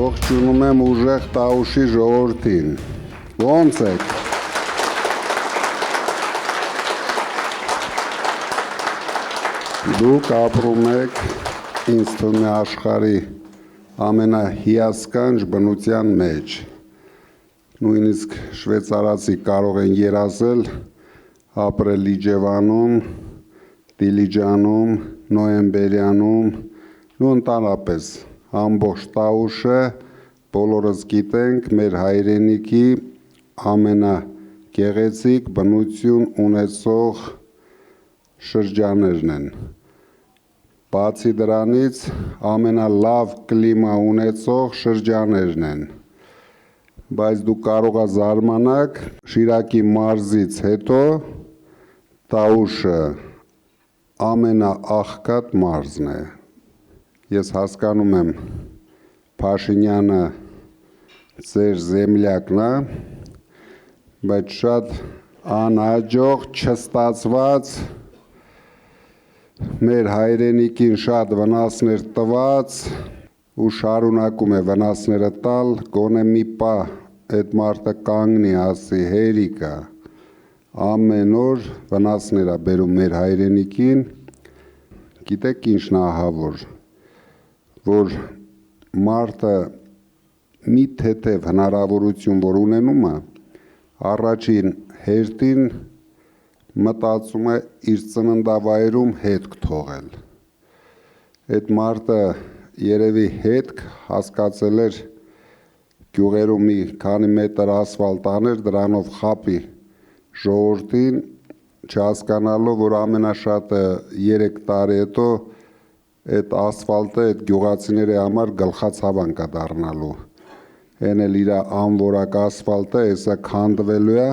Ողջունում եմ ուժեղ Տաուշի ժողովրդին։ Ո՞նց եք։ Դուք ապրում եք ինձ թվում է աշխարհի ամենահիասքանչ բնության մեջ։ Նույնիսկ շվեյցարացի կարող են երազել ապրել Իջևանում, Դիլիջանում, Նոյեմբերյանում ու ընդհանրապես ամբողջ Տաուշը բոլորս գիտենք մեր հայրենիքի ամենագեղեցիկ բնություն ունեցող շրջաններն են։ Բացի դրանից ամենալավ կլիմա ունեցող շրջաններն են։ Բայց դուք կարող եք զարմանալ, Շիրակի մարզից հետո Տաուշը ամենաաղքատ մարզն է։ Ես հասկանում եմ Փաշինյանը ձեր զեմլյակն է, բայց շատ անհաջող, չստացված, մեր հայրենիքին շատ վնասներ տված ու շարունակում է վնասները տալ, գոնե մի պահ այդ մարդը կանգնի, ասի հերիկա, ամեն օր վնասներ է բերում մեր հայրենիքին, գիտեք ինչն է ահավոր, որ մարդը մի թեթև հնարավորություն, որ ունենում է, առաջին հերթին մտածում է իր ծննդավայրում հետք թողել։ Այդ մարդը երևի հետք հասկացել էր գյուղերում մի քանի մետր ասֆալտ աներ, դրանով խապի ժողովրդին, չհասկանալով, որ ամենաշատը 3 տարի հետո այդ ասֆալտը այդ գյուղացիների համար գլխացավանք է դառնալու։ Էն էլ իր անորակ ասֆալտը հեսա քանդվելու է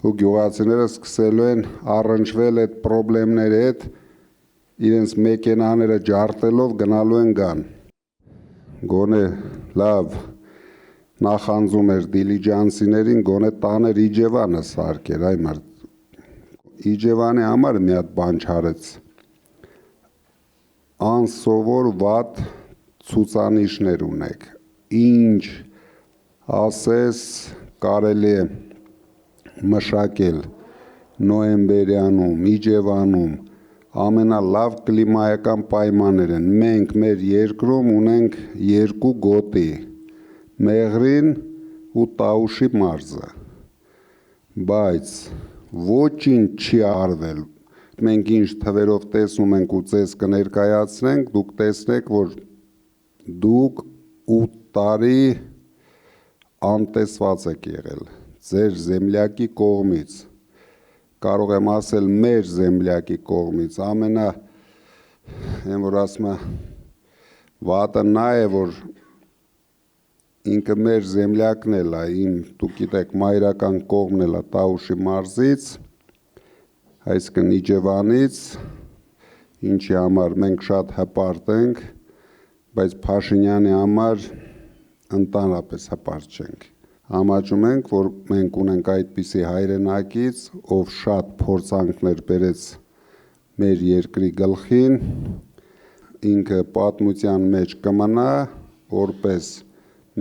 ու գյուղացիները սկսելու են առնչվել այդ խնդիրների հետ, իրենց մեքենաները ջարդելով գնալու են գան։ Գոնե լավ նախանձում էր դիլիջանցիներին, գոնե տաներ Իջևանը սարքեր, այ մարդ։ Իջևանի համար մի հատ բան չարեց։ Անսովոր վատ ցուցանիշներ ունեք, ինչ ասես կարելի է մշակել Նոյեմբերյանում, Իջևանում, ամենալավ կլիմայական պայմաններ են, մենք մեր երկրում ունենք 2 գոտի, Մեղրին ու Տաուշի մարզը, բայց ոչինչ չի արվել, մենք ինչ թվերով տեսնում ենք ու ձեզ կներկայացնենք, դուք տեսնեք, որ դուք 8 տարի անտեսված եք եղել, ձեր զեմլյակի կողմից, կարող եմ ասել մեր զեմլյակի կողմից, որ ասում է, վատը նա է, որ ինքը մեր զեմլյակն էլ է, դուք գիտեք մայրական կողմն էլ է Տաուշի մարզից, այսինքն Իջևանից, ինչի համար մենք շատ հպարտ ենք, բայց Փաշինյանի համար ընդհանրապես հպարտ չենք։ Համաձայն ենք, որ մենք ունենք այդպիսի հայրենակից, ով շատ փորձանքներ բերեց մեր երկրի գլխին, ինքը պատմության մեջ կմնա, որպես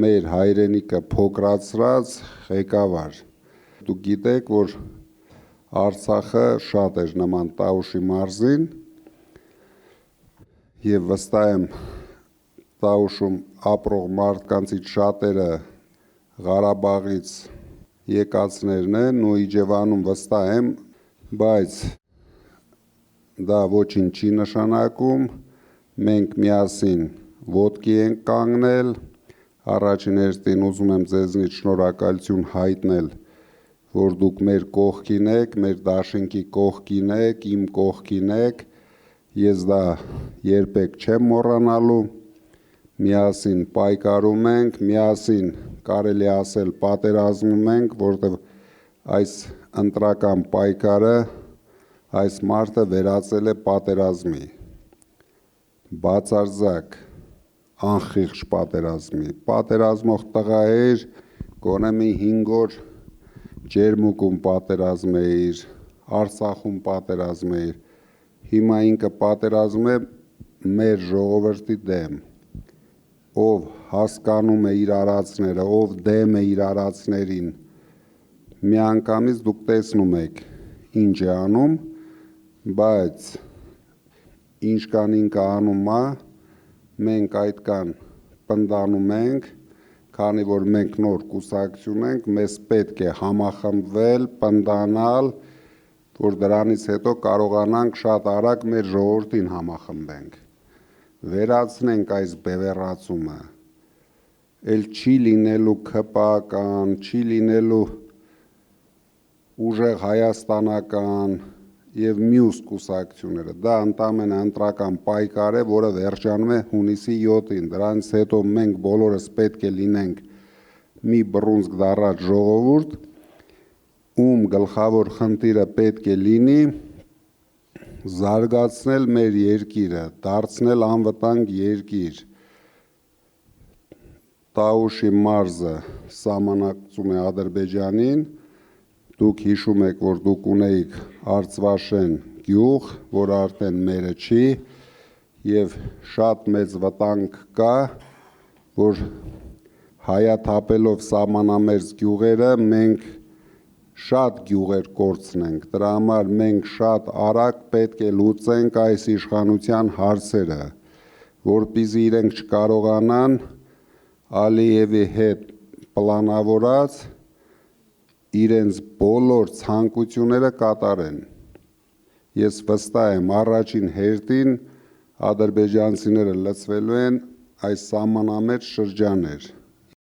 մեր հայրենիքը փոքրացրած ղեկավար։ Դուք գիտեք, որ Արցախը շատ էր նման Տաուշի մարզին, եւ վստահ եմ Տաուշում ապրող մարդկանցից շատերը Ղարաբաղից եկածներն են ու Իջևանում վստահ եմ, բայց դա ոչինչ չի նշանակում, մենք միասին ոտքի ենք կանգնել, առաջին հերթին ուզում եմ ձեզնից շնորհակալություն հայտնել, որ դուք մեր կողքին եք, մեր դաշինքի կողքին եք, իմ կողքին եք, ես դա երբեք չեմ մոռանալու, միասին պայքարում ենք, միասին կարելի ասել պատերազմում ենք, որտեղ այս ընտրական պայքարը այս մարդը վերածել է պատերազմի, բացարձակ անխիղճ պատերազմի, պատերազմող տղա էր, գոնե մի 5 օր Ջերմուկում պատերազմ էր, Արցախում պատերազմ էր, հիմա ինքը պատերազմ է մեր ժողովրդի դեմ, ով հասկանում է իր արածները, ով դեմ է իր արածներին, միանգամից դուք տեսնում եք ինչ է անում, բայց ինչ կան ինքը անում է, մենք այդ կան պնդանում ենք, քանի որ մենք նոր կուսակցություն ենք, մեզ պետք է համախմբվել, պնդանալ, որ դրանից հետո կարողանանք շատ արագ մեր ժողովրդին համախմբենք, վերացնենք այս բևեռացումը, էլ չի լինելու ՔՊԱ-կան, չի լինելու ուժեղ հայաստանական եւ մյուս կուսակցությունները, դա ընդամենը ընտրական պայքար է, որը վերջանում է հունիսի 7-ին, դրանից հետո մենք բոլորս պետք է լինենք մի բռունցք դառած ժողովուրդ, ում գլխավոր խնդիրը պետք է լինի զարգացնել մեր երկիրը, դարձնել անվտանգ երկիր, Տաուշի մարզը սահմանակցում է Ադրբեջանին, դուք հիշում եք, որ դուք ունեիք Արցվաշեն գյուղ, որ արդեն մերը չի, եւ շատ մեծ վտանգ կա, որ հայաթափելով սահմանամերձ գյուղերը մենք շատ գյուղեր կորցնենք, դրա համար մենք շատ արագ պետք է լուծենք այս իշխանության հարցերը, որպեսզի իրենք չկարողանան Ալիևի հետ պլանավորած իրենց բոլոր ցանկությունները կատարեն։ Ես վստահ եմ առաջին հերթին ադրբեջանցիները լծվելու են այս սահմանամերձ շրջաններ։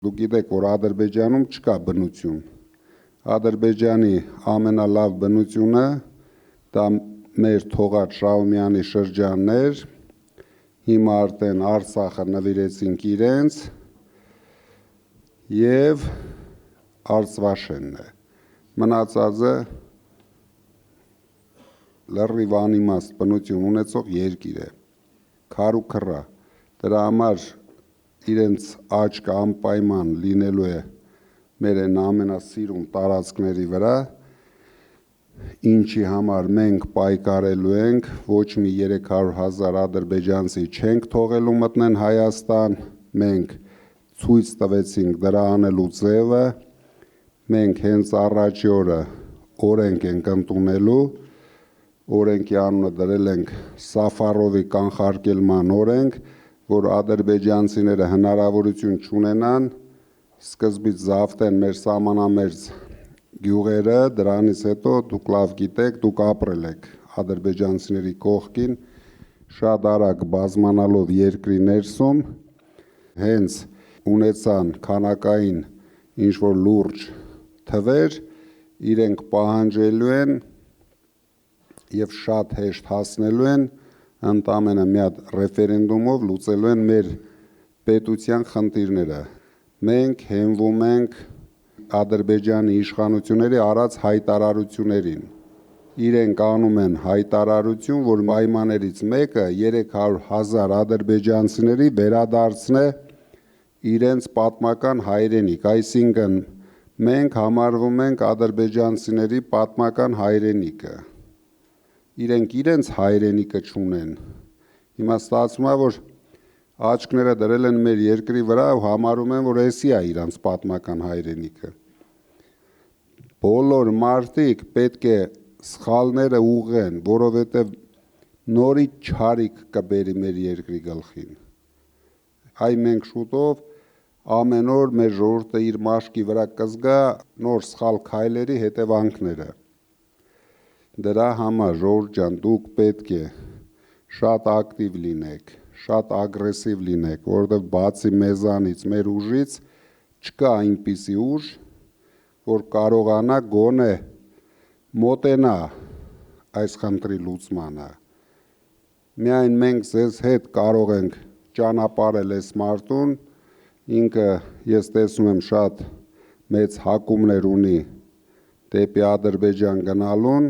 Դուք գիտեք, որ Ադրբեջանում չկա բնություն։ Ադրբեջանի ամենալավ բնությունը դա մեր թողած Շահումյանի շրջաններ, հիմա արդեն Արցախը նվիրեցինք իրենց եւ Արցվաշենն է։ Մնացածը լրիվ անիմաստ բնություն ունեցող երկիր է, քար ու քռա, դրա համար իրենց աչքը անպայման լինելու է մեր են ամենասիրուն տարածքների վրա, ինչի համար մենք պայքարելու ենք, ոչ մի 300,000 ադրբեջանցի չենք թողելու մտնեն Հայաստան, մենք ցույց տվեցինք դրա անելու ձևը, մենք հենց առաջի օրը օրենք ենք ընդունելու, օրենքի անունը դրել ենք Սաֆարովի կանխարգելման օրենք, որ ադրբեջանցիները հնարավորություն չունենան սկզբից զավթեն մեր սահմանամերձ գյուղերը, դրանից հետո դուք լավ գիտեք, դուք ապրել եք ադրբեջանցիների կողքին, շատ արագ բազմանալով երկրի ներսում, հենց ունեցան քանակային ինչ-որ լուրջ թվեր, իրենք պահանջելու են եւ շատ հեշտ հասնելու են ընդամենը մի հատ ռեֆերենդումով լուծելու են մեր պետության խնդիրները։ Մենք հենվում ենք Ադրբեջանի իշխանությունների արած հայտարարություններին։ Իրենք անում են հայտարարություն, որ պայմաններից մեկը 300,000 ադրբեջանցիների վերադարձն է իրենց պատմական հայրենիք, այսինքն մենք համարվում ենք ադրբեջանցիների պատմական հայրենիքը։ Իրենք իրենց հայրենիքը չունեն։ Հիմա ստացվում է, որ աչքները դրել են մեր երկրի վրա ու համարում են, որ էսի է իրանց պատմական հայրենիքը։ Բոլոր մարդիկ պետք է սխալները ուղղեն, որովհետև նորից չարիք կբերի մեր երկրի գլխին։ Այ մենք շուտով ամեն օր մեր ժողովուրդը իր մաշկի վրա կզգա նոր սխալ քայլերի հետևանքները։ Դրա համար ժողովուրդ ջան, դուք պետք է շատ ակտիվ լինեք, շատ ագրեսիվ լինեք, որովհետև բացի մեզանից, մեր ուժից չկա այնպիսի ուժ, որ կարողանա գոնե մոտենա այս խնդրի լուծմանը։ Միայն մենք ձեզ հետ կարող ենք ճանապարհել այս մարդուն, ինքը ես տեսնում եմ շատ մեծ հակումներ ունի դեպի Ադրբեջան գնալուն,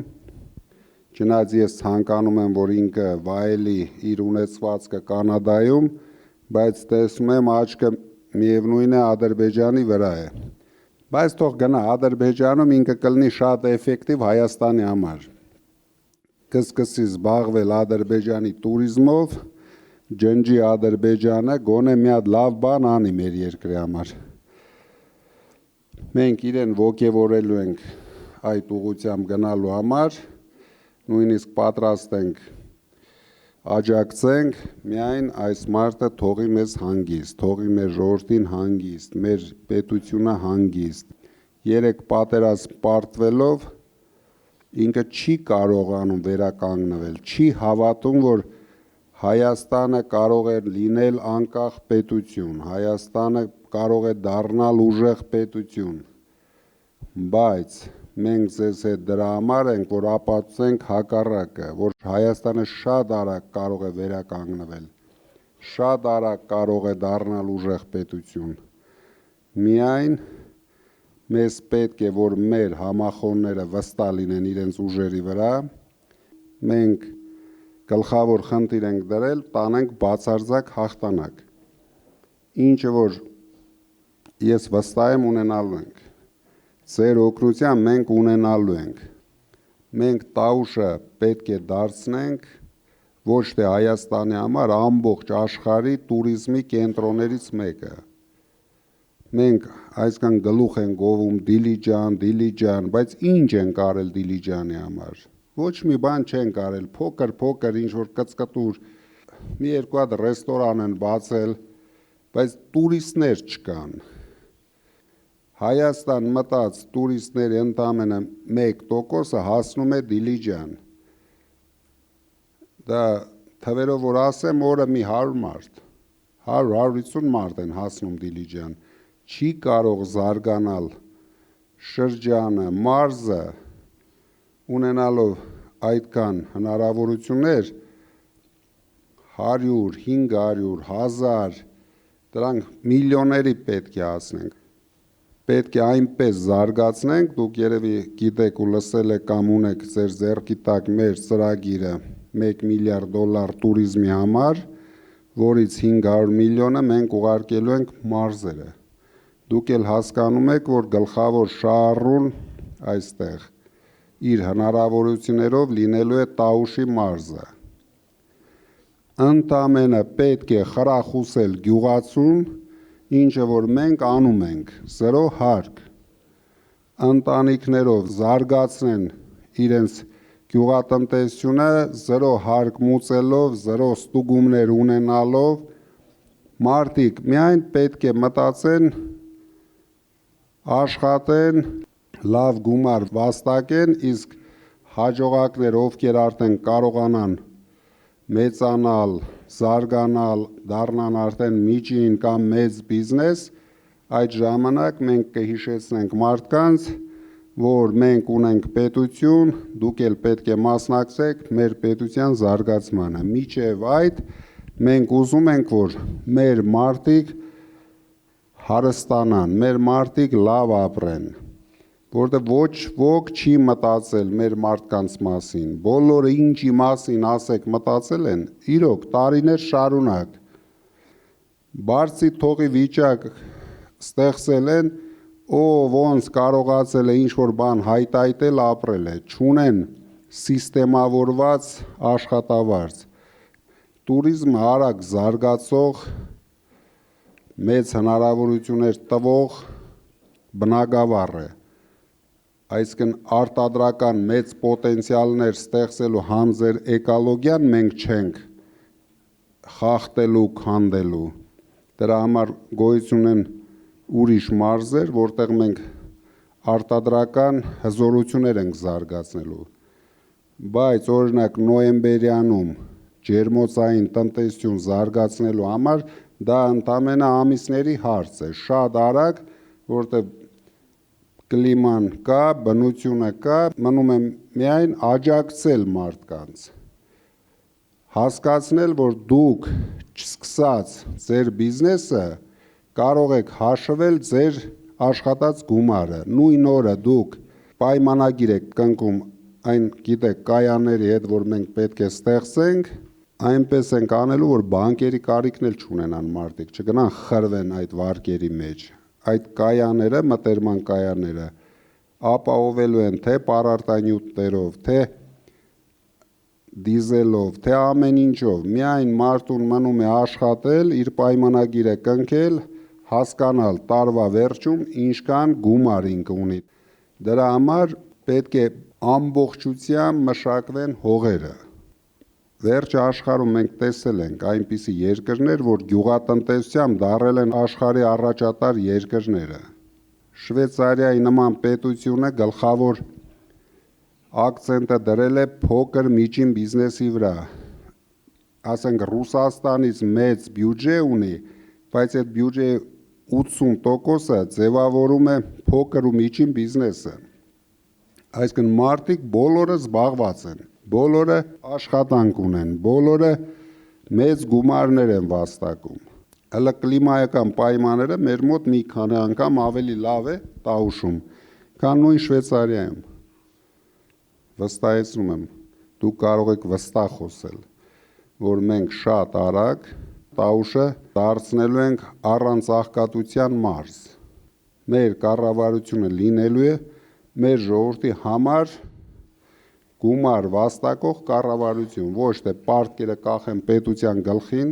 չնայած ես ցանկանում եմ, որ ինքը վայելի իր ունեցվածքը Կանադայում, բայց տեսնում եմ աչքը միևնույն է Ադրբեջանի վրա է։ Բայց թող գնա Ադրբեջանում ինքը կլինի շատ էֆեկտիվ Հայաստանի համար։ Կսկսի զբաղվել Ադրբեջանի տուրիզմով, ջնջի Ադրբեջանը, գոնե մի հատ լավ բան անի մեր երկրի համար։ Մենք իրեն ոգևորելու ենք այդ ուղղությամբ գնալու համար, նույնիսկ պատրաստ ենք աջակցենք, միայն այս մարդը թողի մեզ հանգիստ, թողի մեր ժողովրդին հանգիստ, մեր պետությունը հանգիստ։ Երեք պատերազմ պարտվելով ինքը չի կարողանում վերականգնվել, չի հավատում, որ Հայաստանը կարող է լինել անկախ պետություն, Հայաստանը կարող է դառնալ ուժեղ պետություն, բայց մենք ձեզ հետ դրա համար ենք, որ ապացուցենք հակառակը, որ Հայաստանը շատ արագ կարող է վերականգնվել, շատ արագ կարող է դառնալ ուժեղ պետություն։ Միայն մեզ պետք է, որ մեր համախոհները վստահ լինեն իրենց ուժերի վրա, մենք գլխավոր խնդիր ենք դրել, տանենք բացարձակ հաղթանակ, ինչը որ ես վստահ եմ ունենալու ենք, ձեր օգնությամբ մենք ունենալու ենք, մենք Տաուշը պետք է դարձնենք ոչ թե Հայաստանի համար ամբողջ աշխարհի տուրիզմի կենտրոններից մեկը, մենք այսքան գլուխ են գովում Դիլիջան, բայց ինչ ենք արել Դիլիջանի համար, ոչ մի բան չենք արել, փոքր ինչ-որ կծկտուր, մի երկու հատ ռեստորան են բացել, բայց տուրիստներ չկան։ Հայաստան մտած տուրիստների ընդամենը 1% հասնում է Դիլիջան։ Դա թվերով որ ասեմ, օրը մի 100 մարդ, 100-150 մարդ են հասնում Դիլիջան, չի կարող զարգանալ շրջանը, մարզը, ունենալով այդքան հնարավորություններ 100, 500, 1000, դրանք միլիոնների պետք է հասնենք, պետք է այնպես զարգացնենք, դուք երևի գիտեք ու լսել եք կամ ունեք ձեր ձեռքի տակ մեր ծրագիրը $1 միլիարդ տուրիզմի համար, որից 500 միլիոնը մենք ուղարկելու ենք մարզերը, դուք էլ հասկանում եք, որ գլխավոր շահառուն այստեղ իր հնարավորություններով լինելու է Տաուշի մարզը։ Ընդամենը պետք է խրախուսել գյուղացուն, ինչը որ մենք անում ենք, զրո հարկ, ընտանիքներով զարգացնեն իրենց գյուղատնտեսությունը, զրո հարկ մուծելով, զրո ստուգումներ ունենալով, մարդիկ միայն պետք է մտածեն, աշխատեն, լավ գումար վաստակեն, իսկ հաջողակներ, ովքեր արդեն կարողանան մեծանալ, զարգանալ, դառնան արդեն միջին կամ մեծ բիզնես, այդ ժամանակ մենք կհիշեցնենք մարդկանց, որ մենք ունենք պետություն, դուք էլ պետք է մասնակցեք մեր պետության զարգացմանը։ Մինչև այդ մենք ուզում ենք, որ մեր մարդիկ հարստանան, մեր մարդիկ լավ ապրեն, որտեղ ոչ ոք չի մտածել մեր մարդկանց մասին, բոլորը ինչի մասին ասեք մտածել են, իրոք տարիներ շարունակ, բարձի թողի վիճակ ստեղծել են, ոնց կարողացել է ինչ-որ բան հայտայտել ապրել է, չունեն սիստեմավորված աշխատավարձ, տուրիզմը արագ զարգացող, մեծ հնարավորություններ տվող բնագավառ է, այսինքն արտադրական մեծ պոտենցիալներ ստեղծելու համ ձեր էկոլոգիան մենք չենք խախտելու, քանդելու, դրա համար գոյություն են ուրիշ մարզեր, որտեղ մենք արտադրական հզորություններ ենք զարգացնելու, բայց օրինակ նոյեմբերյանում ջերմոցային տնտեսություն զարգացնելու համար դա ընդամենը ամիսների հարց է, շատ արագ, որտեղ կլիման կա, բնությունը կա, մնում է միայն աջակցել մարդկանց, հասկացնել, որ դուք չսկսած ձեր բիզնեսը կարող եք հաշվել ձեր աշխատած գումարը, նույն օրը դուք պայմանագիր եք կնքում այն գիտեք կայանների հետ, որ մենք պետք է ստեղծենք, այնպես ենք անելու, որ բանկերի կարիքն էլ չունենան մարդիկ, չգնան խրվեն այդ վարկերի մեջ, այդ կայաները, մտերման կայանները ապահովելու են թե պարարտանյութերով, թե դիզելով, թե ամեն ինչով, միայն մարդուն մնում է աշխատել, իր պայմանագիրը կնքել, հասկանալ տարվա վերջում ինչքան գումար ինքը ունի։ Դրա համար պետք է ամբողջությամբ մշակվեն հողերը։ Վերջ աշխարհում մենք տեսել ենք այնպիսի երկրներ, որ գյուղատնտեսությամբ դարել են աշխարհի առաջատար երկրները։ Շվեյցարիայի նման պետությունը գլխավոր ակցենտը դրել է փոքր միջին բիզնեսի վրա։ Ասենք Ռուսաստանից մեծ բյուջե ունի, բայց այդ բյուջեի 80%-ը ձևավորում է փոքր ու միջին բիզնեսը։ Այսինքն մարդիկ բոլորը զբաղված են, բոլորը աշխատանք ունեն, բոլորը մեծ գումարներ են վաստակում։ Հələ կլիմայական պայմանները մեր մոտ մի քանի անգամ ավելի լավ է Տաուշում, քան նույն Շվեյցարիայում։ Վստահեցնում եմ, դուք կարող եք վստահ խոսել, որ մենք շատ արագ Տաուշը դարձնելու ենք առանց աղքատության մարզ։ Մեր կառավարությունը լինելու է մեր ժողովրդի համար գումար վաստակող կառավարություն, ոչ թե պարտքերը կախեն պետության գլխին,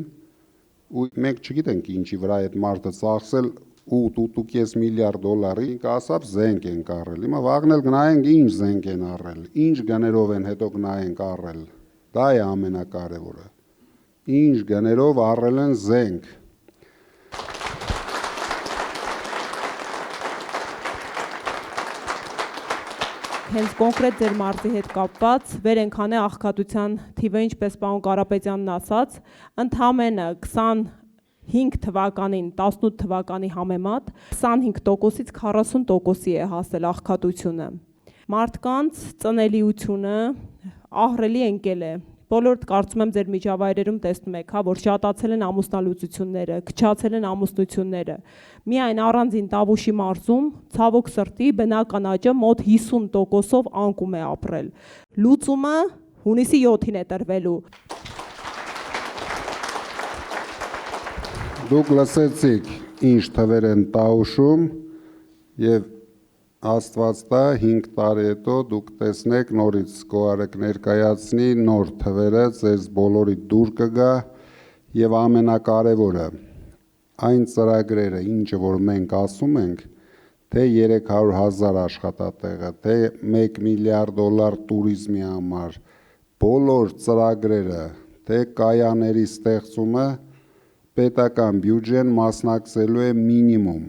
ու մենք չգիտենք ինչի վրա այդ մարդը ծախսել 8.5 միլիարդ դոլարի, ինքը ասավ զենք են առել։ Հիմա վաղն էլ գնայենք ինչ զենք են առել, ինչ գներով են հետո գնայենք առել։ Դա է ամենակարևորը։ Ինչ գներով առել են զենք։ Հենց կոնկրետ ձեր մարզի հետ կապված վեր ենք հանե աղքատության թիվը, ինչպես պարոն Կարապետյանն ասաց, ընդամենը 25 թվականին, 18 թվականի համեմատ 25%-ից 40%-ի է հասել աղքատությունը։ Մարդկանց ծնելիությունը ահռելի ընկել է։ Բոլորդ կարծում եմ ձեր միջավայրերում տեսնում եք, որ շատացել են ամուսնալուծությունները, քչացել են ամուսնությունները։ Միայն առանձին Տավուշի մարզում ցավոք սրտի բնական աճը մոտ 50%-ով անկում է ապրել։ Լուծումը հունիսի 7-ին է տրվելու։ Դուք լսեցիք ինչ թվեր են Տաուշում եւ Աստված տա 5 տարի հետո դուք տեսնեք նորից Գոհարը կներկայացնի նոր թվերը, ձեզ բոլորի դուր կգա եւ ամենակարևորը այն ծրագրերը, ինչը որ մենք ասում ենք, թե 300,000 աշխատատեղը, թե 1 միլիարդ դոլար տուրիզմի համար, բոլոր ծրագրերը, թե կայանների ստեղծումը պետական բյուջեն մասնակցելու է մինիմում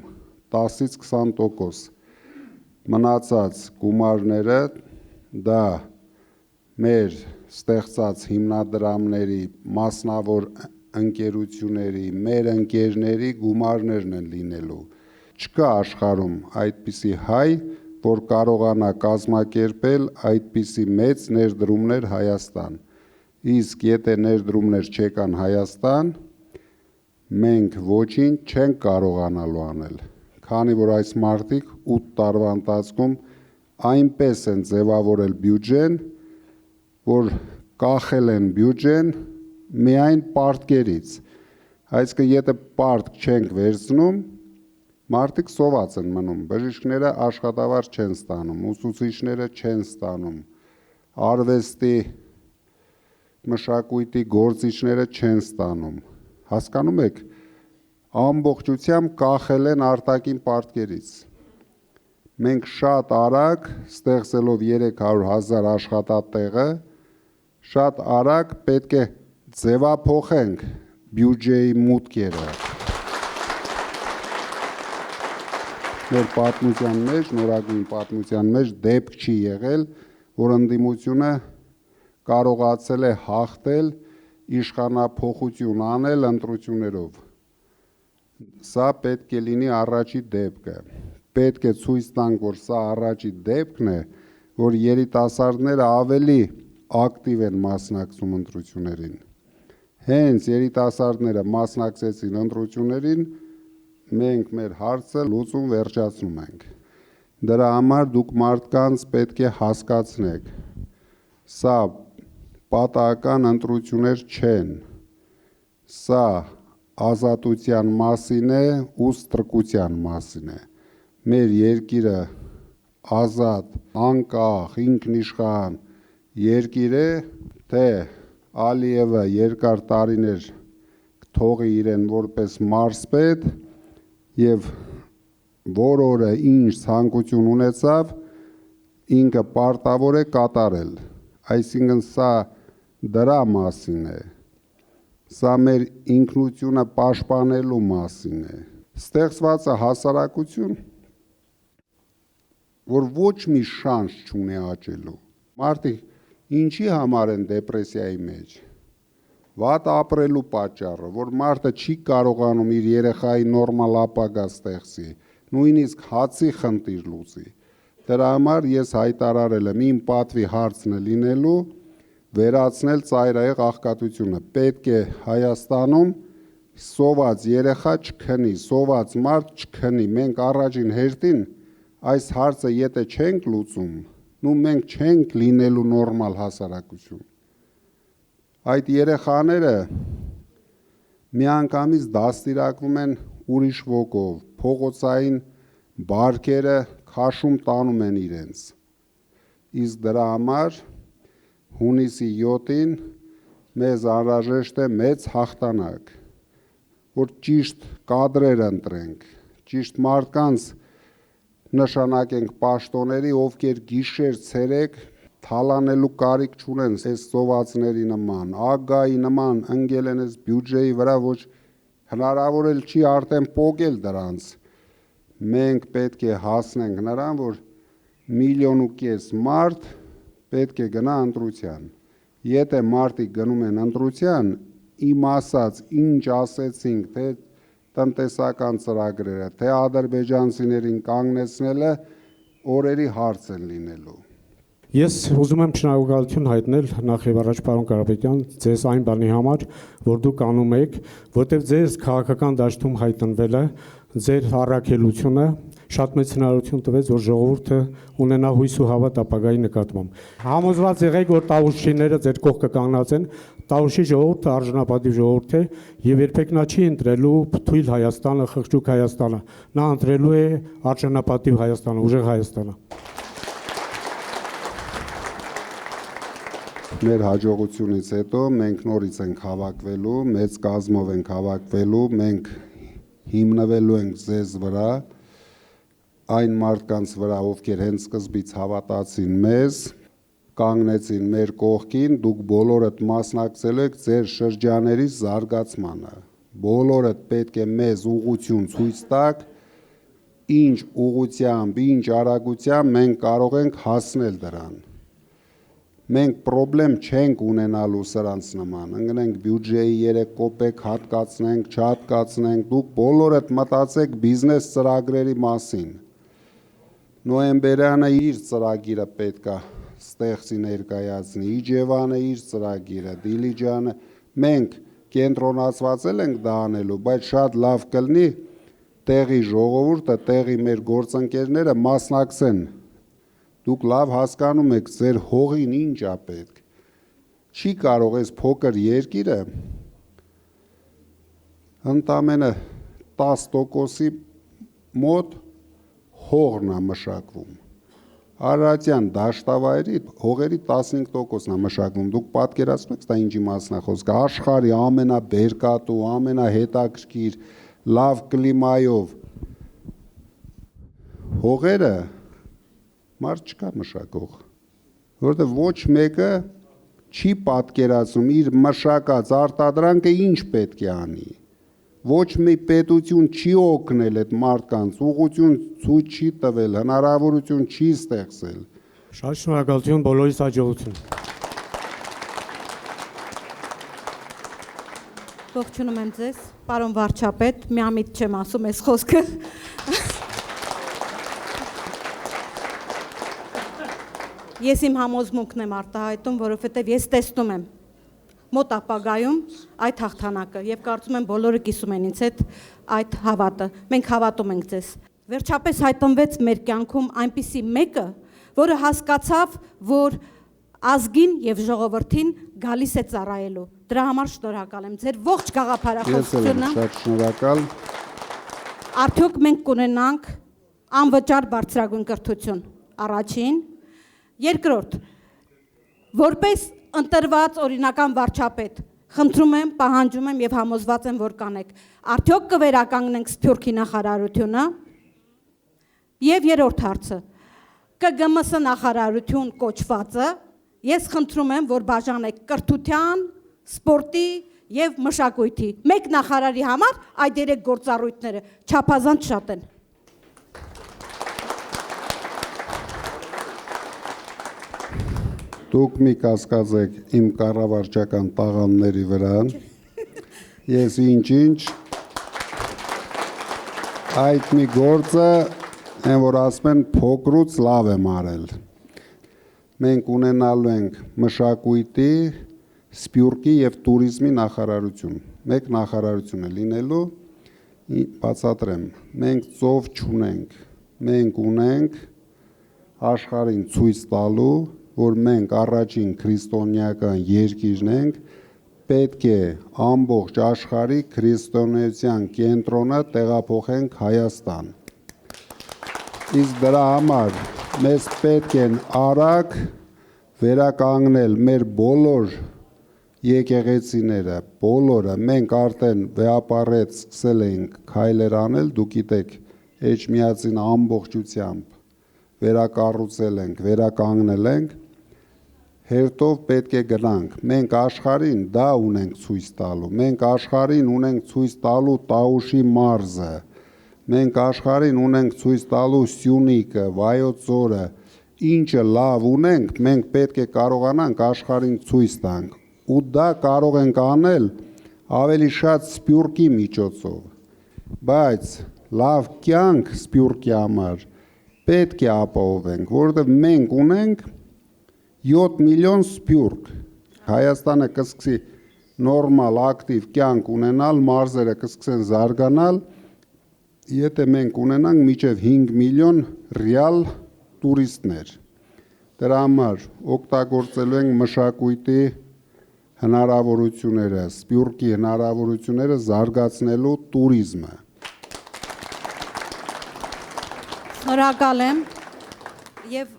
10-ից 20%։ Մնացած գումարները դա մեր ստեղծած հիմնադրամների, մասնավոր ընկերությունների, մեր ընկերների գումարներն են լինելու։ Չկա աշխարհում այդպիսի հայ, որ կարողանա կազմակերպել այդպիսի մեծ ներդրումներ Հայաստան։ Իսկ եթե ներդրումներ չեկան Հայաստան, մենք ոչինչ չենք կարողանալու անել։ Քանի որ այս մարդիկ 8 տարվա ընթացքում այնպես են ձևավորել բյուջեն, որ կախել են բյուջեն միայն պարտքերից։ Այսինքն եթե պարտք չենք վերցնում, մարդիկ սոված են մնում, բժիշկները աշխատավարձ չեն ստանում, ուսուցիչները չեն ստանում, արվեստի, մշակույթի գործիչները չեն ստանում։ Հասկանում եք, ամբողջությամբ կախել են արտաքին պարտքերից։ Մենք շատ արագ ստեղծելով 300,000 աշխատատեղը, շատ արագ պետք է ձևափոխենք բյուջեի մուտքերը։ Մեր պատմության մեջ, նորագույն պատմության մեջ դեպք չի եղել, որ ընդդիմությունը կարողացել է հաղթել, իշխանափոխություն անել ընտրություններով։ Սա պետք է լինի առաջի դեպքը։ Պետք է ցույց տանք, որ սա առաջի դեպքն է, որ երիտասարդները ավելի ակտիվ են մասնակցում ընտրություններին։ Հենց երիտասարդները մասնակցեցին ընտրություններին, մենք մեր հարցը լուծում վերջացնում ենք։ Դրա համար դուք մարդկանց պետք է հասկացնեք։ Սա պատահական ընտրություններ չեն։ Սա ազատության մասին է ու ստրկության մասին է։ Մեր երկիրը ազատ, անկախ, ինքնիշխան երկիր է, թե Ալիևը երկար տարիներ թողի իրեն որպես մարզպետ եւ որ օրը ինչ ցանկություն ունեցավ ինքը պարտավոր է կատարել, այսինքն սա դրա մասին է, սա մեր ինքնությունը պաշտպանելու մասին է, ստեղծված է հասարակություն, որ ոչ մի շանս չունի աճելու, մարդիկ ինչի համար են դեպրեսիայի մեջ, վատ ապրելու պատճառը, որ մարդը չի կարողանում իր երեխայի նորմալ ապագա ստեղծի, նույնիսկ հացի խնդիր լուծի, դրա համար ես հայտարարել եմ իմ պատվի հարցն է լինելու, վերացնել ծայրահեղ աղքատությունը, պետք է Հայաստանում սոված երեխա չքնի, սոված մարդ չքնի, մենք առաջին հերթին այս հարցը եթե չենք լուծում, նու մենք չենք լինելու նորմալ հասարակություն, այդ երեխաները միանգամից դաստիարակվում են ուրիշ ոգով, փողոցային բարքերը քաշում տանում են իրենց, իսկ դրա համար հունիսի 7-ին մեզ անհրաժեշտ է մեծ հաղթանակ, որ ճիշտ կադրեր ընտրենք, ճիշտ մարդկանց նշանակենք պաշտոնների, ովքեր գիշեր ցերեկ թալանելու կարիք չունեն այս սովածների նման, ագայի նման ընկել են այս բյուջեի վրա, ոչ հնարավոր էլ չի արդեն պոկել դրանց, մենք պետք է հասնենք նրան, որ 1,5 միլիոն մարդ պետք է գնա ընտրության, եթե մարդիկ գնում են ընտրության, իմ ասած ինչ ասեցինք, թե տնտեսական ծրագրերը, թե ադրբեջանցիներին կանգնեցնելը օրերի հարց են լինելու։ Ես ուզում եմ շնորհակալություն հայտնել նախ եւ առաջ պարոն Կարապետյան, ձեզ այն բանի համար, որ դուք անում եք, որտեղ ձեզ քաղաքական դաշտում հայտնվելը, ձեր առաքելությունը շատ մեծ հնարավորություն տվեց, որ ժողովուրդը ունենա հույս ու հավատ ապագայի նկատմամբ։ Համոզված եղեք, որ Տավուշիները ձեր կողքը կանգնած են, Տավուշի ժողովուրդը արժանապատիվ ժողովուրդ է եւ երբեք նա չի ընտրելու թույլ Հայաստանը, խղճուկ Հայաստանը, նա ընտրելու է արժանապատիվ Հայաստանը, ուժեղ Հայաստանը։ Մեր հաջողությունից հետո մենք նորից ենք հավաքվելու, մեծ կազմով ենք հավաքվելու, մենք հիմնվելու ենք ձեզ վրա, այն մարդկանց վրա, ովքեր հենց սկզբից հավատացին մեզ, կանգնեցին մեր կողքին, դուք բոլորդ մասնակցելու եք ձեր շրջաների զարգացմանը, բոլորդ պետք է մեզ ուղղություն ցույց տաք, ինչ ուղղությամբ, ինչ արագությամբ մենք կարող ենք հասնել դրան։ Մենք պրոբլեմ չենք ունենալու սրանց նման, ընկնենք բյուջեի 3 կոպեկ հատկացնենք, չհատկացնենք, դուք բոլորդ մտածեք բիզնես ծրագրերի մասին։ Նոյեմբերյանը իր ծրագիրը պետքա ստեղծի ներկայացնի, Իջևանը իր ծրագիրը, Դիլիջանը, մենք կենտրոնացված ենք դա անելու, բայց շատ լավ կլինի տեղի ժողովուրդը, տեղի մեր գործընկերները մասնակցեն։ Դուք լավ հասկանում եք ձեր հողին ինչ է պետք, չի կարող այս փոքր երկիրը ընդամենը 10%-ի մոտ հողն է մշակվում, Արարատյան դաշտավայրի հողերի 15%-ն է մշակվում, դուք պատկերացնում եք դա ինչի մասն է խոսքը, աշխարհի ամենաբերկատու, ամենահետաքրքիր, լավ կլիմայով հողերը մարդ չկա մշակող, որովհետև ոչ մեկը չի պատկերացնում իր մշակած արտադրանքը ինչ պետք է անի, ոչ մի պետություն չի օգնել այդ մարդկանց, ուղղություն ցույց չի տվել, հնարավորություն չի ստեղծել։ Շատ շնորհակալություն, բոլորիս հաջողություն։ Ողջունում եմ ձեզ, պարոն վարչապետ, միամիտ չեմ ասում այս խոսքը։ Ես իմ համոզմունքն եմ արտահայտում, որովհետև ես տեսնում եմ մոտ ապագայում այդ հաղթանակը եւ կարծում եմ բոլորը կիսում են ինձ հետ այդ հավատը։ Մենք հավատում ենք ձեզ։ Վերջապես հայտնվեց մեր կյանքում այնպիսի մեկը, որը հասկացավ, որ ազգին եւ ժողովրդին գալիս է ծառայելու։ Դրա համար շնորհակալ եմ ձեր ողջ գաղափարախոսությունը։ Շատ շնորհակալ։ Արդյոք մենք կունենանք անվճար բարձրագույն կրթություն։ Առաջին, երկրորդ, որպես ընտրված օրինական վարչապետ։ Խնդրում եմ, պահանջում եմ եւ համոզված եմ, որ կանեք։ Արդյոք կվերականգնենք Սփյուռքի նախարարությունը։ Եվ երրորդ հարցը։ ԿԳՄՍ նախարարություն կոչվածը ես խնդրում եմ, որ բաժանեք կրթության, սպորտի եւ մշակույթի։ Մեկ նախարարի համար այդ երեք գործառույթները չափազանց շատ են։ Դուք մի կասկածեք իմ կառավարչական տաղանդների վրա։ Ես ինչ այդ մի գործը են որ ասում են փոքրուց լավ եմ արել։ Մենք ունենալու ենք մշակույթի, սպյուրքի եւ туриզմի նախարարություն։ Մեկ նախարարություն է լինելու, բացատրեմ։ Մենք ծով չունենք։ Մենք ունենք աշխարհին ցույց տալու որ մենք առաջին քրիստոնեական երկիրն ենք, պետք է ամբողջ աշխարհի քրիստոնեության կենտրոնը տեղափոխենք Հայաստան։ Իսկ դրա համար մեզ պետք են արագ վերականգնել մեր բոլոր եկեղեցիները, բոլորը մենք արդեն վեապարեց սկսել ենք քայլեր անել, դուք գիտեք, Էջմիածին ամբողջությամբ վերակառուցել ենք, վերականգնել ենք, հերթով պետք է գնանք, մենք աշխարհին դա ունենք ցույց տալու, մենք աշխարհին ունենք ցույց տալու Տաուշի մարզը, մենք աշխարհին ունենք ցույց տալու Սյունիքը, Վայոց ձորը, ինչը լավ ունենք, մենք պետք է կարողանանք աշխարհին ցույց տանք, ու դա կարող ենք անել ավելի շատ Սփյուռքի միջոցով, բայց լավ կյանք Սփյուռքի համար պետք է ապահովենք, որովհետև մենք ունենք 7 միլիոն սփյուռք, Հայաստանը կսկսի նորմալ, ակտիվ կյանք ունենալ, մարզերը կսկսեն զարգանալ, եթե մենք ունենանք մինչև 5 միլիոն ռեալ տուրիստներ։ Դրա համար օգտագործելու ենք մշակույթի հնարավորությունները, սփյուռքի հնարավորությունները զարգացնելու туриզմը։ Շնորհակալ եմ եւ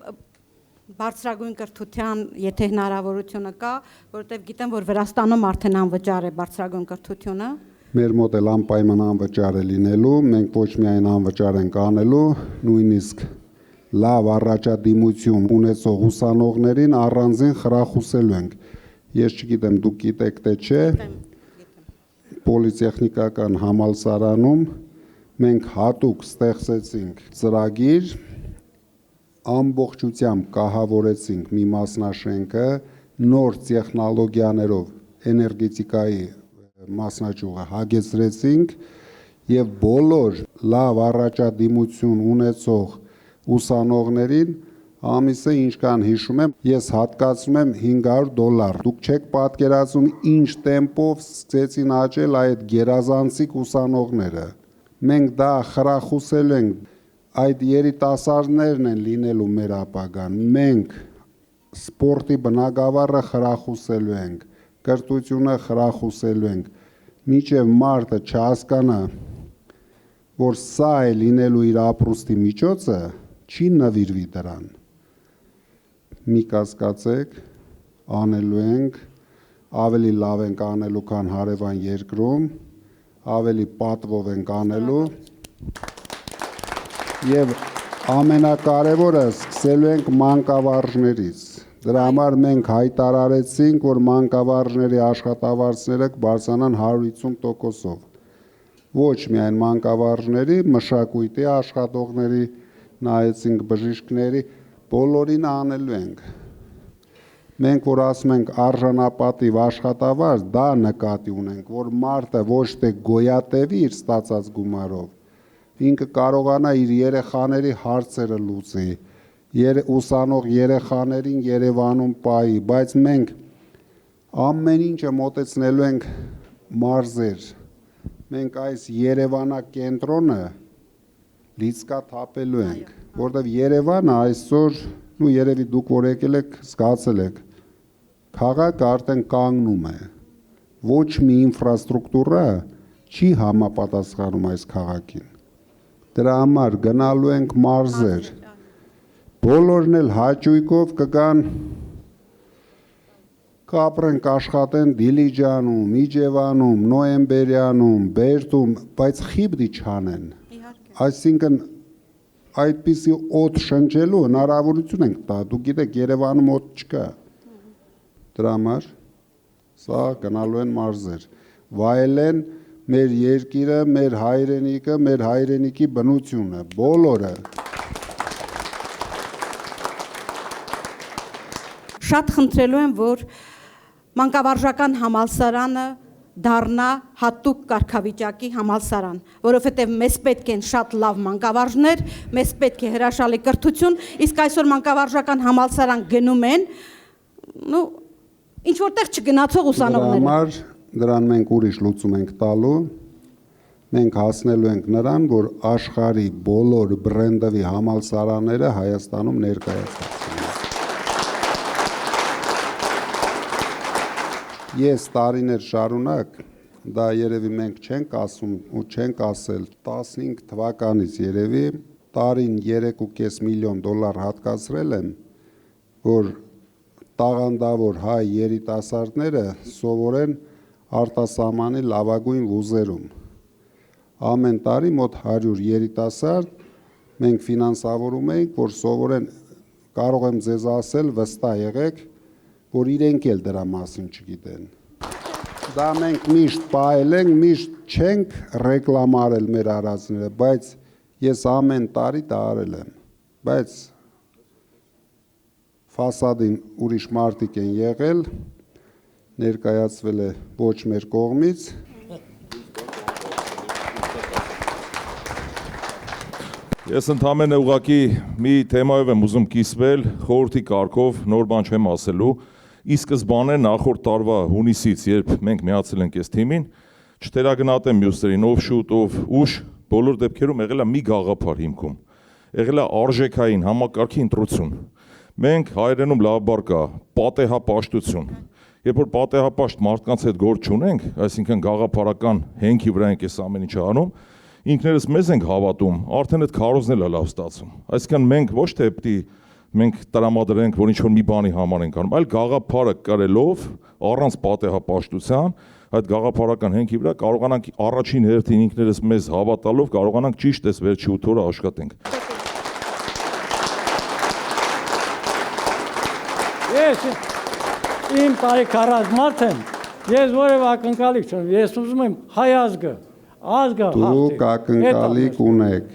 բարձրագույն կրթության, եթե հնարավորությունը կա, որովհետև գիտեմ, որ Վրաստանում արդեն անվճար է բարձրագույն կրթությունը։ Մեր մոտ էլ անպայման անվճար է լինելու, մենք ոչ միայն անվճար ենք անելու, նույնիսկ լավ առաջադիմություն ունեցող ուսանողներին առանձին խրախուսելու ենք։ Ես չգիտեմ, դուք գիտեք թե չէ, պոլիտեխնիկական համալսարանում մենք հատուկ ստեղծեցինք ծրագիր, ամբողջությամբ կահավորեցինք մի մասնաշենքը նոր տեխնոլոգիաներով էներգետիկայի մասնաճյուղը հագեցրեցինք եւ բոլոր լավ առաջադիմություն ունեցող ուսանողներին ամիսը ինչքան հիշում եմ ես հատկացնում եմ $500 դուք չեք պատկերացնում ինչ տեմպով սկսեցին աճել այդ գերազանցիկ ուսանողները մենք դա խրախուսել ենք այդ երիտասարդներն են լինելու մեր ապագան, մենք սպորտի բնագավառը խրախուսելու ենք, կրթությունը խրախուսելու ենք, մինչև մարդը չհասկանա, որ սա է լինելու իր ապրուստի միջոցը, չի նվիրվի դրան։ Մի կասկածեք, անելու ենք, ավելի լավ ենք անելու, քան հարևան երկրում, ավելի պատվով ենք անելու, եւ ամենակարևորը սկսելու ենք մանկավարժներից։ Դրա համար մենք հայտարարեցինք, որ մանկավարժների աշխատավարձերը կբարձրանան 150%-ով։ Ոչ միայն մանկավարժների, մշակույթի աշխատողների, նայեցինք բժիշկների, բոլորին անելու ենք։ Մենք որ ասում ենք արժանապատիվ աշխատավարձ, դա նկատի ունենք, որ մարդը ոչ թե գոյատևի իր ստացած գումարով, ինքը կարողանա իր երեխաների հարցերը լուծի, ուսանող երեխաներին Երևանում պահի, բայց մենք ամեն ինչը մոտեցնելու ենք մարզեր, մենք այս Երևանակենտրոնը լիցկա թափելու ենք, որտեղ Երևանը այսօր, ու երևի դուք որ եկել եք, զգացել եք, քաղաքը արդեն կանգնում է, ոչ մի ինֆրաստրուկտուրա չի համապատասխանում այս քաղաքին։ Դրա համար գնալու ենք մարզեր, բոլորն էլ հաճույքով կգան կապրենք աշխատեն Դիլիջանում, Իջևանում, Նոյեմբերյանում, Բերդում, բայց խիբդի չանեն։ Այսինքն այդպիսի օդ շնչելու հնարավորություն ենք տա, դուք գիտեք Երևանում օդ չկա։ Դրա համար սա գնալու են մարզեր, վայելեն մեր երկիրը, մեր հայրենիքը, մեր հայրենիքի բնությունը, բոլորը։ Շատ խնդրելու եմ, որ մանկավարժական համալսարանը դառնա հատուկ կարգավիճակի համալսարան, որովհետև մեզ պետք են շատ լավ մանկավարժներ, մեզ պետք է հրաշալի կրթություն, իսկ այսօր մանկավարժական համալսարան գնում են, ինչ որտեղ չգնացող ուսանողները։ Դրան մենք ուրիշ լուծում ենք տալու, մենք հասնելու ենք նրան, որ աշխարհի բոլոր բրենդովի համալսարանները Հայաստանում ներկայացվեն։ Ես տարիներ շարունակ, դա երևի մենք չենք ասում ու չենք ասել 15 թվականից երևի տարին 3.5 միլիոն դոլար հատկացրել եմ, որ տաղանդավոր հայ երիտասարդները սովորեն արտասահմանի լավագույն վուզերում։ Ամեն տարի մոտ 100 երիտասարդ մենք ֆինանսավորում ենք, որ սովորեն, կարող եմ ձեզ ասել, վստահ եղեք, որ իրենք էլ դրա մասին չգիտեն։ Դա մենք միշտ պահել ենք, միշտ չենք ռեկլամարել մեր արածները, բայց ես ամեն տարի դա արել եմ, բայց ֆասադին ուրիշ մարդիկ են եղել, ներկայացվել է ոչ մեր կողմից։ Ես ընդհանրապես ուղղակի մի թեմայով եմ ուզում կիսվել, խորհրդի կարգով նոր բան չեմ ասելու։ Ի սկզբանե նախորդ տարվա հունիսից, երբ մենք միացել ենք այս թիմին, չթերագնահատեմ մյուսներին, ով շուտ, ով ուշ, բոլոր դեպքերում եղել է մի գաղափար հիմքում։ Եղել է արժեքային համակարգի ընտրություն։ Մենք հայերենում լավ բառ կա, պատեհապաշտություն։ Երբ որ պատեհապաշտ մարդկանց հետ գործ չունենք, այսինքն գաղափարական հենքի վրա ենք այս ամեն ինչը անում, ինքներս մեզ ենք հավատում, արդեն այդ քարոզն էլ է լավ ստացում։ Այսինքն մենք ոչ թե պետք է մենք տրամադրենք, որ ինչ-որ մի բանի համար ենք անում, այլ գաղափարը կրելով, առանց պատեհապաշտության, այդ գաղափարական հենքի վրա կարողանանք առաջին հերթին ինքներս մեզ հավատալով կարողանանք ճիշտ այս վերջի 8 օրը աշխատենք։ Ես իմ տարիքարած մարդ եմ, ես որևէ ակնկալիք չունեմ, ես ուզում եմ հայ ազգը Դուք ակնկալիք ունեք,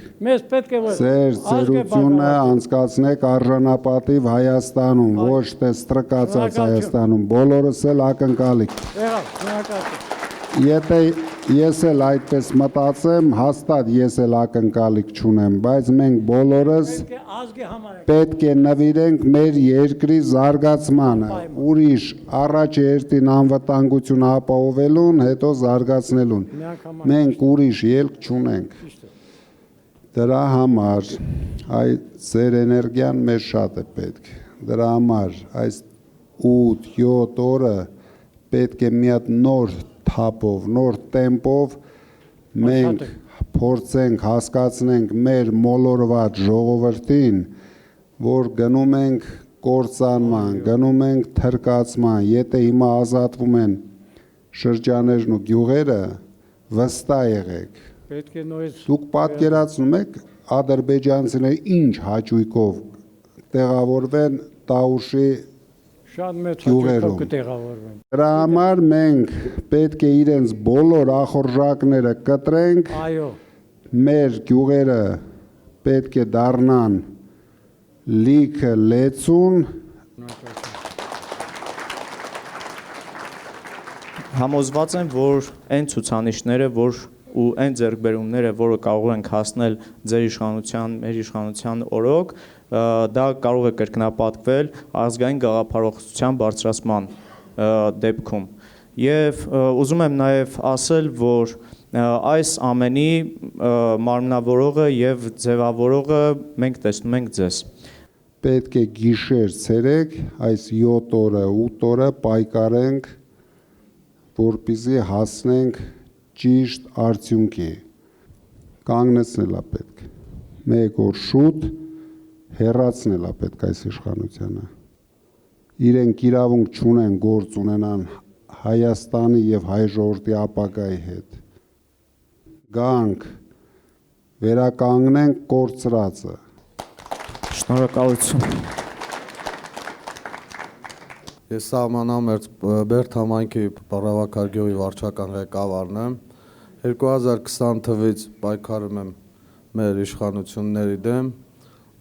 ձեր ծերությունը անցկացնեք արժանապատիվ Հայաստանում, ոչ թե ստրկացած Հայաստանում, բոլորս էլ ակնկալիք։ Եթե ես էլ այդպես մտածեմ, հաստատ ես էլ ակնկալիք չունեմ, բայց մենք բոլորս պետք է նվիրենք մեր երկրի զարգացմանը, ուրիշ առաջ երթին անվտանգություն ապահովելուն, հետո զարգացնելուն։ Մենք ուրիշ ելք չունենք։ Դրա համար ձեր էներգիան մեզ շատ է պետք։ Դրա համար այս 8-7 օրը պետք է մի հատ նոր թափով, նոր տեմպով մենք փորձենք հասկացնենք մեր մոլորված ժողովրդին, որ գնում ենք կործանման, գնում ենք թրկացման, եթե հիմա ազատվում են շրջաներն ու գյուղերը, վստահ եղեք։ Դուք պատկերացնում եք ադրբեջանցիները ինչ հաճույքով տեղավորվեն Տաուշի շատ մեծ հաճույքով կտեղավորվեն։ Դրա համար մենք պետք է իրենց բոլոր ախորժակները կտրենք, մեր գյուղերը պետք է դառնան լիքը լեցուն։ Համոզված եմ, որ այն ցուցանիշները, ու այն ձեռքբերումները, որը կարող ենք հասնել ձեր իշխանության, մեր իշխանության օրոք, դա կարող է կրկնապատկվել ազգային գաղափարախոսության բարձրացման դեպքում։ Եվ ուզում եմ նաև ասել, որ այս ամենի մարմնավորողը եւ ձևավորողը մենք տեսնում ենք ձեզ։ Պետք է գիշեր ցերեկ այս 7 օրը, 8 օրը պայքարենք, որպեսզի հասնենք ճիշտ արդյունքի։ Կանգնեցնել է պետք։ Մեկ օր շուտ հեռացնել է պետք այս իշխանությանը։ իրենք իրավունք չունեն գործ ունենան Հայաստանի եւ հայ ժողովրդի ապագայի հետ։ Գանք վերականգնենք կորցրածը։ Շնորհակալություն։ Ես սահմանամերձ Բերդ համայնքի Պարավակարգեի վարչական ղեկավարն եմ։ 2020 թվականից պայքարում եմ մեր իշխանությունների դեմ,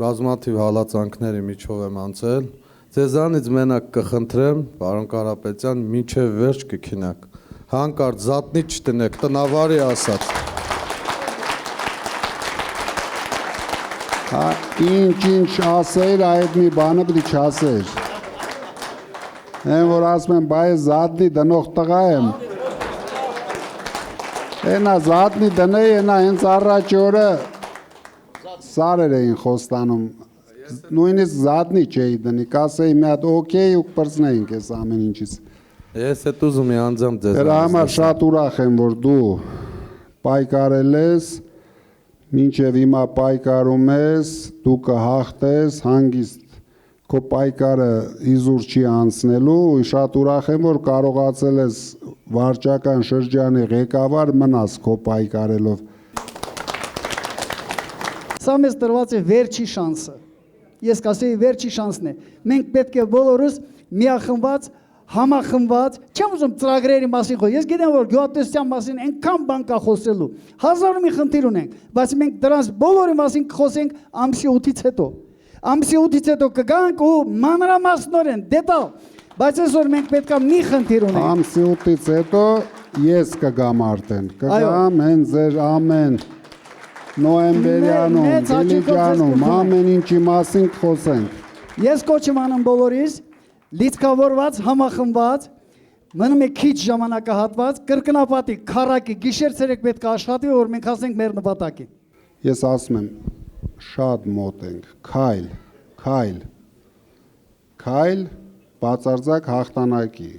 բազմաթիվ հալածանքների միջով եմ անցել։ Ձեզանից մենակ կխնդրեմ, պարոն Կարապետյան, մինչև վերջ կքինեք։ Հանկարծ զատնի չտնեք, տնավարի ասած։ Ինչ ասեր, այդ մի բանը պիտի չասեր։ Են որ ասում եմ, բայց զատնի դնող տղա եմ։ Ենա զատնի դնեի, ենա հենց առաջ օրը սարեր էին խոստանում, նույնիսկ զատնի չէի դնի, կասեի մի հատ օքեյ ու կպրծնեինք ես ամեն ինչից։ Ես հետ ուզում եմ անձամ ձեզ։ Դրա համար շատ ուրախ եմ, որ դու պայքարել ես, մինչև հիմա պայքարում ես, դու կհաղթես, հանգիստ քո պայքարը իզուր չի անցնելու, շատ ուրախ եմ, որ կարողացել ես վարչական շրջանի ղեկավար մնաս քո պայքարելով։ Սա մեզ տրված է վերջի շանսը։ Ես կասեի վերջի շանսն է։ Մենք պետք է բոլորս միախմբված, համախմբված, չեմ ուզում ծրագրերի մասին խոսել։ Ես գիտեմ, որ գյուղատնտեսության մասին այնքան բան կա խոսելու։ Հազար մի խնդիր ունենք, բայց մենք դրանց բոլորի մասին կխոսենք ամսի 8-ից հետո։ Ամսի 8-ից հետո կգանք ու մանրամասնորեն դետալ, բայց այսօր մենք պետք է մի խնդիր ունենք։ Ամսի 8-ից հետո ես կգամ արդեն, կգամ հենց ձեր ամեն նոյեմբերյանում, դիլիջանում, ամեն ինչի մասին կխոսենք։ Ես կոչ եմ անում բոլորիս, լիցքավորված, համախմբված, մնում է քիչ ժամանակահատված, կրկնապատի, քառակի, գիշեր-ցերեկ պետք է աշխատի, որ մենք հասնենք մեր նպատակին։ Ես ասում եմ, շատ մոտ ենք, քայլ, բացարձակ հաղթանակի։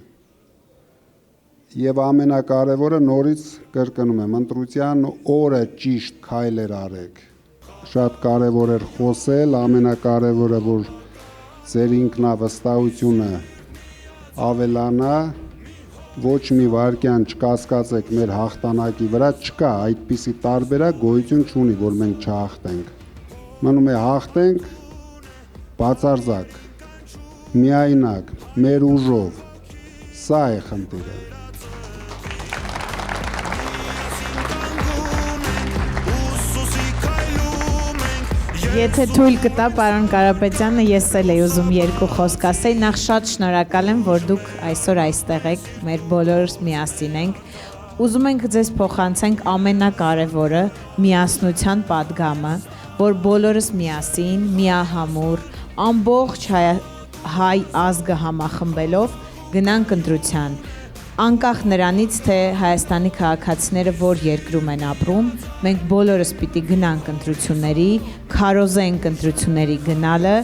Եվ ամենակարևորը նորից կրկնում եմ, ընտրության օրը ճիշտ քայլեր արեք։ Շատ կարևոր էր խոսել, ամենակարևորը, որ ձեր ինքնավստահությունը ավելանա, ոչ մի վարքյան չկասկածեք մեր հաղթանակի վրա, չկա այդպիսի տարբերակ գոյություն չունի, որ մենք չհաղթենք։ Մնում է հաղթենք բացարձակ, միայնակ, մեր ուժով, սա է խնդիրը։ Եթե թույլ կտա, պարոն Կարապետյանը, ես էլ էի ուզում երկու խոսք ասեի, նախ շատ շնորհակալ եմ, որ դուք այսօր այստեղ եք, մեր բոլորս միասին ենք։ Ուզում ենք ձեզ փոխանցենք ամենակարևորը՝ միասնության պատգամը, որ բոլորս միասին, միահամուռ, ամբողջ հայ ազգը համախմբելով գնանք ընտրության։ Անկախ նրանից, թե Հայաստանի քաղաքացիները որ երկրում են ապրում, մենք բոլորս պիտի գնանք ընտրությունների, քարոզենք ընտրությունների գնալը,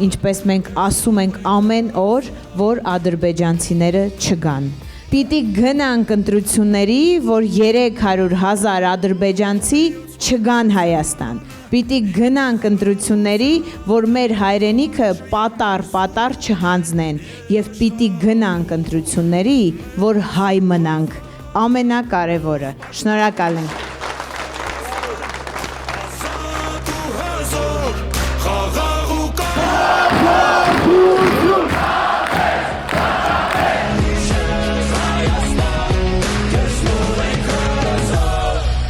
ինչպես մենք ասում ենք ամեն օր, որ ադրբեջանցիները չգան։ Պիտի գնանք ընտրությունների, որ 300,000 ադրբեջանցի չգան Հայաստան։ Պիտի գնանք ընտրությունների, որ մեր հայրենիքը պատառ չհանձնեն եւ պիտի գնանք ընտրությունների, որ հայ մնանք։ Ամենակարևորը։ Շնորհակալ ենք։